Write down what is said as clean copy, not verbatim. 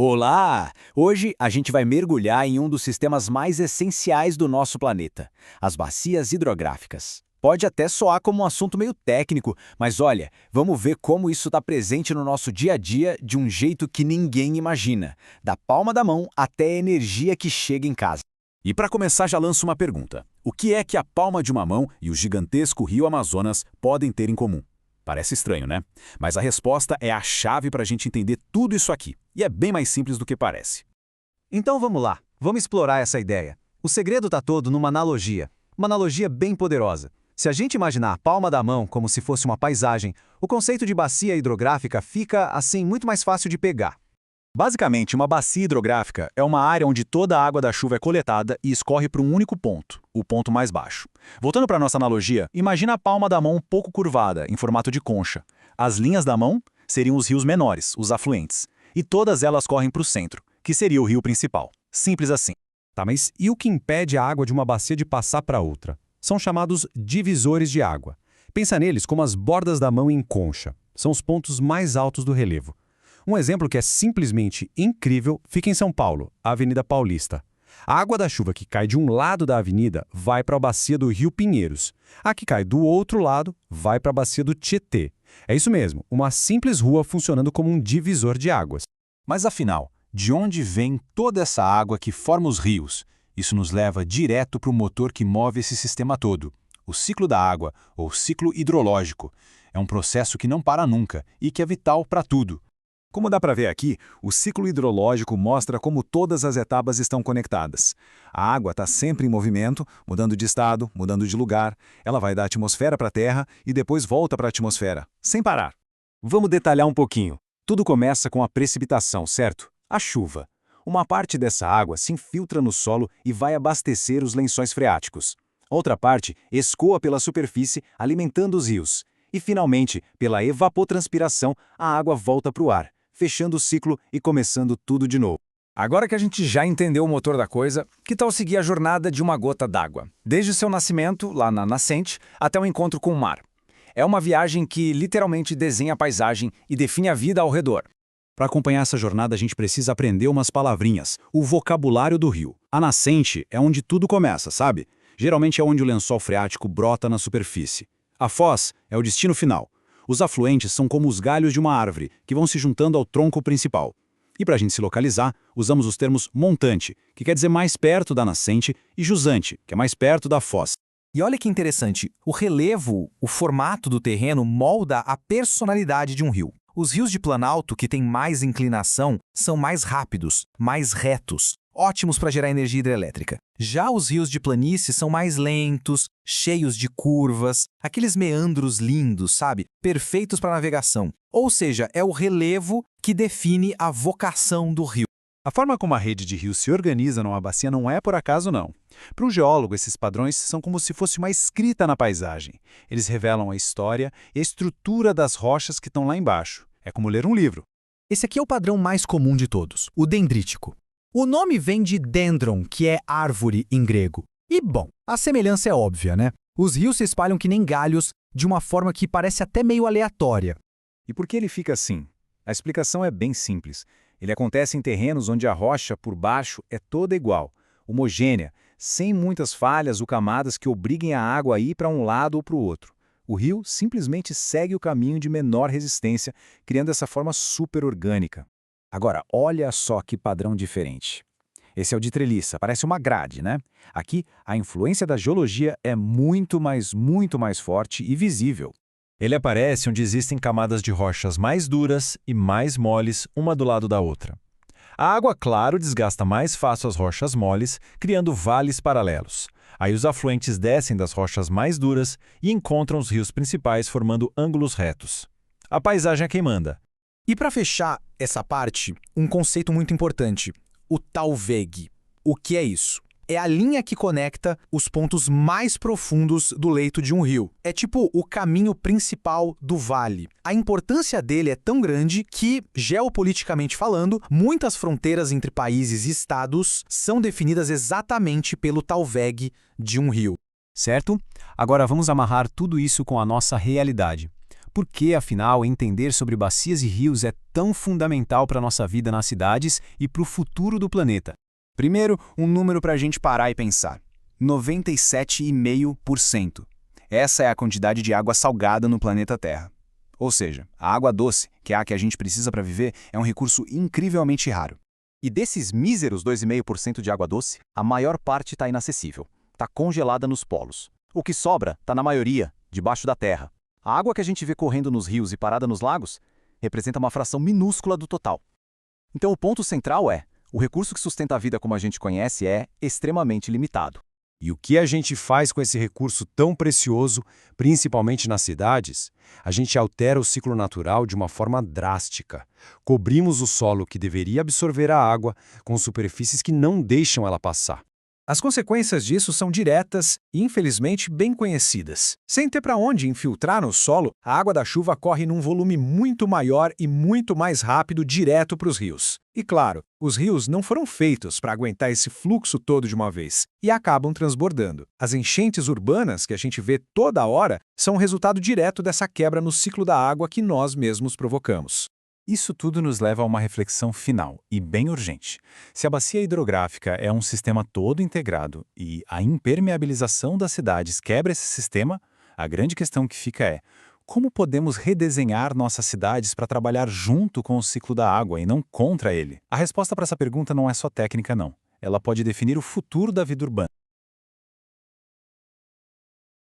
Olá! Hoje a gente vai mergulhar em um dos sistemas mais essenciais do nosso planeta, as bacias hidrográficas. Pode até soar como um assunto meio técnico, mas olha, vamos ver como isso está presente no nosso dia a dia de um jeito que ninguém imagina, da palma da mão até a energia que chega em casa. E para começar, já lanço uma pergunta. O que é que a palma de uma mão e o gigantesco rio Amazonas podem ter em comum? Parece estranho, né? Mas a resposta é a chave para a gente entender tudo isso aqui. E é bem mais simples do que parece. Então vamos lá, vamos explorar essa ideia. O segredo está todo numa analogia. Uma analogia bem poderosa. Se a gente imaginar a palma da mão como se fosse uma paisagem, o conceito de bacia hidrográfica fica, assim, muito mais fácil de pegar. Basicamente, uma bacia hidrográfica é uma área onde toda a água da chuva é coletada e escorre para um único ponto, o ponto mais baixo. Voltando para a nossa analogia, imagina a palma da mão um pouco curvada, em formato de concha. As linhas da mão seriam os rios menores, os afluentes. E todas elas correm para o centro, que seria o rio principal. Simples assim. Tá, mas e o que impede a água de uma bacia de passar para outra? São chamados divisores de água. Pensa neles como as bordas da mão em concha. São os pontos mais altos do relevo. Um exemplo que é simplesmente incrível fica em São Paulo, a Avenida Paulista. A água da chuva que cai de um lado da avenida vai para a bacia do Rio Pinheiros. A que cai do outro lado vai para a bacia do Tietê. É isso mesmo, uma simples rua funcionando como um divisor de águas. Mas afinal, de onde vem toda essa água que forma os rios? Isso nos leva direto para o motor que move esse sistema todo. O ciclo da água, ou ciclo hidrológico. É um processo que não para nunca e que é vital para tudo. Como dá para ver aqui, o ciclo hidrológico mostra como todas as etapas estão conectadas. A água está sempre em movimento, mudando de estado, mudando de lugar. Ela vai da atmosfera para a Terra e depois volta para a atmosfera, sem parar. Vamos detalhar um pouquinho. Tudo começa com a precipitação, certo? A chuva. Uma parte dessa água se infiltra no solo e vai abastecer os lençóis freáticos. Outra parte escoa pela superfície, alimentando os rios. E, finalmente, pela evapotranspiração, a água volta para o ar, fechando o ciclo e começando tudo de novo. Agora que a gente já entendeu o motor da coisa, que tal seguir a jornada de uma gota d'água? Desde seu nascimento, lá na nascente, até o encontro com o mar. É uma viagem que literalmente desenha a paisagem e define a vida ao redor. Para acompanhar essa jornada, a gente precisa aprender umas palavrinhas, o vocabulário do rio. A nascente é onde tudo começa, sabe? Geralmente é onde o lençol freático brota na superfície. A foz é o destino final. Os afluentes são como os galhos de uma árvore, que vão se juntando ao tronco principal. E para a gente se localizar, usamos os termos montante, que quer dizer mais perto da nascente, e jusante, que é mais perto da foz. E olha que interessante, o relevo, o formato do terreno molda a personalidade de um rio. Os rios de planalto que têm mais inclinação são mais rápidos, mais retos, ótimos para gerar energia hidrelétrica. Já os rios de planície são mais lentos, cheios de curvas, aqueles meandros lindos, sabe? Perfeitos para navegação. Ou seja, é o relevo que define a vocação do rio. A forma como a rede de rios se organiza numa bacia não é por acaso, não. Para um geólogo, esses padrões são como se fosse uma escrita na paisagem. Eles revelam a história e a estrutura das rochas que estão lá embaixo. É como ler um livro. Esse aqui é o padrão mais comum de todos, o dendrítico. O nome vem de dendron, que é árvore em grego. E, bom, a semelhança é óbvia, né? Os rios se espalham que nem galhos, de uma forma que parece até meio aleatória. E por que ele fica assim? A explicação é bem simples. Ele acontece em terrenos onde a rocha por baixo é toda igual, homogênea, sem muitas falhas ou camadas que obriguem a água a ir para um lado ou para o outro. O rio simplesmente segue o caminho de menor resistência, criando essa forma super orgânica. Agora, olha só que padrão diferente. Esse é o de treliça, parece uma grade, né? Aqui, a influência da geologia é muito mais forte e visível. Ele aparece onde existem camadas de rochas mais duras e mais moles, uma do lado da outra. A água, claro, desgasta mais fácil as rochas moles, criando vales paralelos. Aí os afluentes descem das rochas mais duras e encontram os rios principais formando ângulos retos. A paisagem é quem manda. E para fechar essa parte, um conceito muito importante, o talveg. O que é isso? É a linha que conecta os pontos mais profundos do leito de um rio. É tipo o caminho principal do vale. A importância dele é tão grande que, geopoliticamente falando, muitas fronteiras entre países e estados são definidas exatamente pelo talveg de um rio. Certo? Agora vamos amarrar tudo isso com a nossa realidade. Por que, afinal, entender sobre bacias e rios é tão fundamental para a nossa vida nas cidades e para o futuro do planeta? Primeiro, um número para a gente parar e pensar. 97,5%. Essa é a quantidade de água salgada no planeta Terra. Ou seja, a água doce, que é a que a gente precisa para viver, é um recurso incrivelmente raro. E desses míseros 2,5% de água doce, a maior parte está inacessível. Está congelada nos polos. O que sobra está na maioria, debaixo da terra. A água que a gente vê correndo nos rios e parada nos lagos representa uma fração minúscula do total. Então o ponto central é, o recurso que sustenta a vida como a gente conhece é extremamente limitado. E o que a gente faz com esse recurso tão precioso, principalmente nas cidades? A gente altera o ciclo natural de uma forma drástica. Cobrimos o solo que deveria absorver a água com superfícies que não deixam ela passar. As consequências disso são diretas e, infelizmente, bem conhecidas. Sem ter para onde infiltrar no solo, a água da chuva corre num volume muito maior e muito mais rápido direto para os rios. E claro, os rios não foram feitos para aguentar esse fluxo todo de uma vez e acabam transbordando. As enchentes urbanas que a gente vê toda hora são resultado direto dessa quebra no ciclo da água que nós mesmos provocamos. Isso tudo nos leva a uma reflexão final, e bem urgente. Se a bacia hidrográfica é um sistema todo integrado e a impermeabilização das cidades quebra esse sistema, a grande questão que fica é: como podemos redesenhar nossas cidades para trabalhar junto com o ciclo da água e não contra ele? A resposta para essa pergunta não é só técnica, não. Ela pode definir o futuro da vida urbana.